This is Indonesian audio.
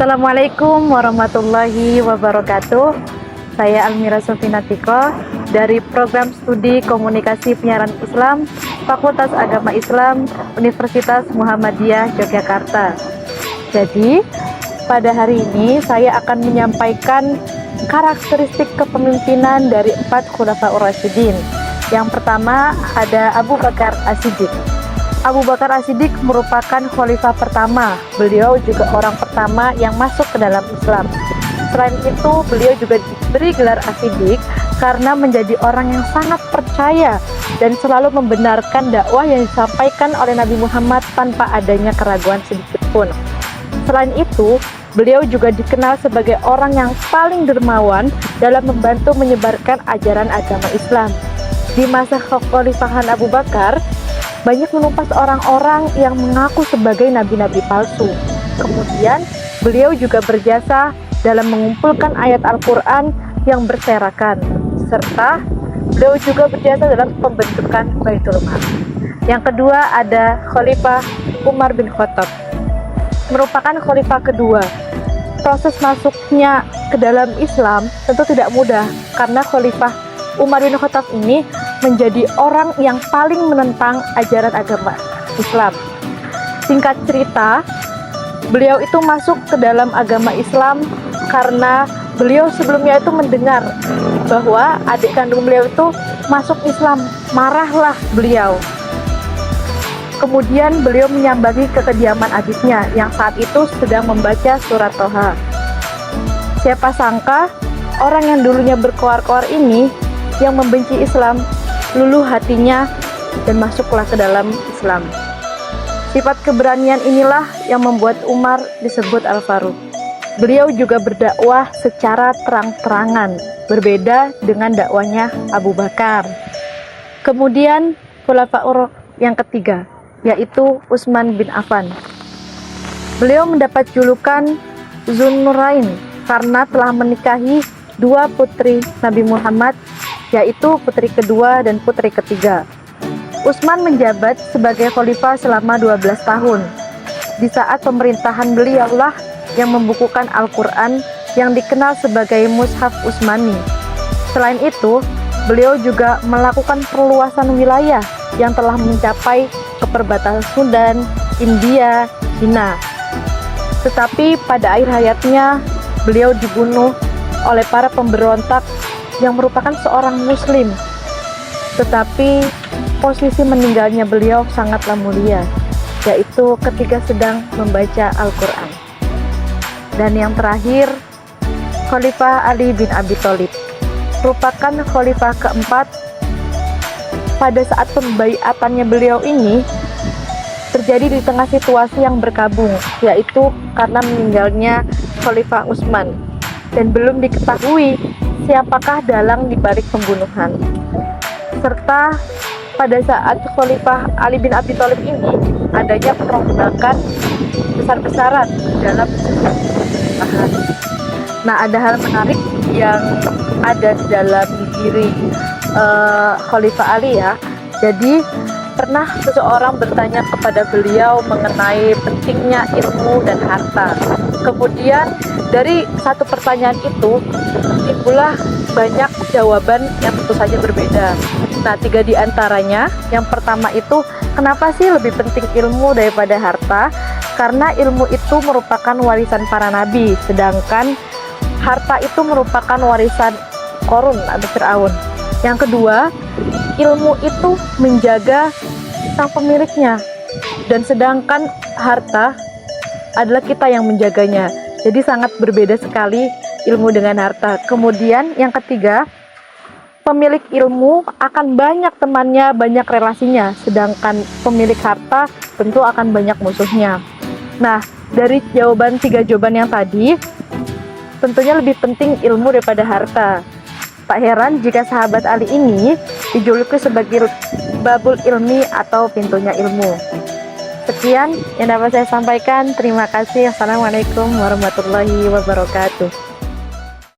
Assalamualaikum warahmatullahi wabarakatuh. Saya Almira Sofinatiko dari Program Studi Komunikasi Penyiaran Islam, Fakultas Agama Islam, Universitas Muhammadiyah Yogyakarta. Jadi, pada hari ini saya akan menyampaikan karakteristik kepemimpinan dari 4 Khulafaur Rasyidin. Yang pertama ada Abu Bakar As-Siddiq. Abu Bakar As-Siddiq merupakan khalifah pertama. Beliau juga orang pertama yang masuk ke dalam Islam. Selain itu, beliau juga diberi gelar As-Siddiq karena menjadi orang yang sangat percaya dan selalu membenarkan dakwah yang disampaikan oleh Nabi Muhammad tanpa adanya keraguan sedikit pun. Selain itu, beliau juga dikenal sebagai orang yang paling dermawan dalam membantu menyebarkan ajaran agama Islam. Di masa kekhalifahan Abu Bakar, banyak menumpas orang-orang yang mengaku sebagai nabi-nabi palsu. Kemudian, beliau juga berjasa dalam mengumpulkan ayat Al-Quran yang berserakan, serta beliau juga berjasa dalam pembentukan Baitul Mal. Yang kedua ada Khalifah Umar bin Khattab, merupakan khalifah kedua. Proses masuknya ke dalam Islam tentu tidak mudah, karena Khalifah Umar bin Khattab ini menjadi orang yang paling menentang ajaran agama Islam. Singkat cerita, beliau itu masuk ke dalam agama Islam karena beliau sebelumnya itu mendengar bahwa adik kandung beliau itu masuk Islam. Marahlah beliau. Kemudian beliau menyambangi ke kediaman adiknya yang saat itu sedang membaca surat Toha. Siapa sangka orang yang dulunya berkoar-koar ini yang membenci Islam luluh hatinya dan masuklah ke dalam Islam. Sifat keberanian inilah yang membuat Umar disebut Al-Faruq. Beliau juga berdakwah secara terang-terangan, berbeda dengan dakwanya Abu Bakar. Kemudian Khulafaur yang ketiga, yaitu Utsman bin Affan. Beliau mendapat julukan Zunnurain karena telah menikahi 2 putri Nabi Muhammad, yaitu putri kedua dan putri ketiga. Utsman menjabat sebagai khalifah selama 12 tahun. Di saat pemerintahan beliaulah yang membukukan Al-Quran yang dikenal sebagai Mushaf Utsmani. Selain itu, beliau juga melakukan perluasan wilayah yang telah mencapai ke perbatasan Sudan, India, Cina. Tetapi pada akhir hayatnya, beliau dibunuh oleh para pemberontak yang merupakan seorang muslim. Tetapi posisi meninggalnya beliau sangatlah mulia, yaitu ketika sedang membaca Al-Quran. Dan yang terakhir, Khalifah Ali bin Abi Thalib, merupakan khalifah keempat. Pada saat pembaiatannya beliau ini terjadi di tengah situasi yang berkabung, yaitu karena meninggalnya Khalifah Utsman, dan belum diketahui siapakah dalang di balik pembunuhan. Serta pada saat Khalifah Ali bin Abi Thalib ini adanya perombakan besar-besaran dalam pemerintahan. Nah, ada hal menarik yang ada di dalam diri Khalifah Ali ya. Jadi pernah seseorang bertanya kepada beliau mengenai pentingnya ilmu dan harta. Kemudian dari satu pertanyaan itu timbullah banyak jawaban yang tentu saja berbeda. Nah, 3 di antaranya. Yang pertama itu, kenapa sih lebih penting ilmu daripada harta? Karena ilmu itu merupakan warisan para nabi, sedangkan harta itu merupakan warisan Qarun atau Fir'aun. Yang kedua, ilmu itu menjaga sang pemiliknya, dan sedangkan harta adalah kita yang menjaganya. Jadi sangat berbeda sekali ilmu dengan harta. Kemudian yang ketiga, pemilik ilmu akan banyak temannya, banyak relasinya, sedangkan pemilik harta tentu akan banyak musuhnya. Nah, dari 3 jawaban yang tadi, tentunya lebih penting ilmu daripada harta. Tak heran jika sahabat Ali ini dijuluki sebagai Babul Ilmi atau pintunya ilmu. Sekian yang dapat saya sampaikan. Terima kasih. Assalamualaikum warahmatullahi wabarakatuh.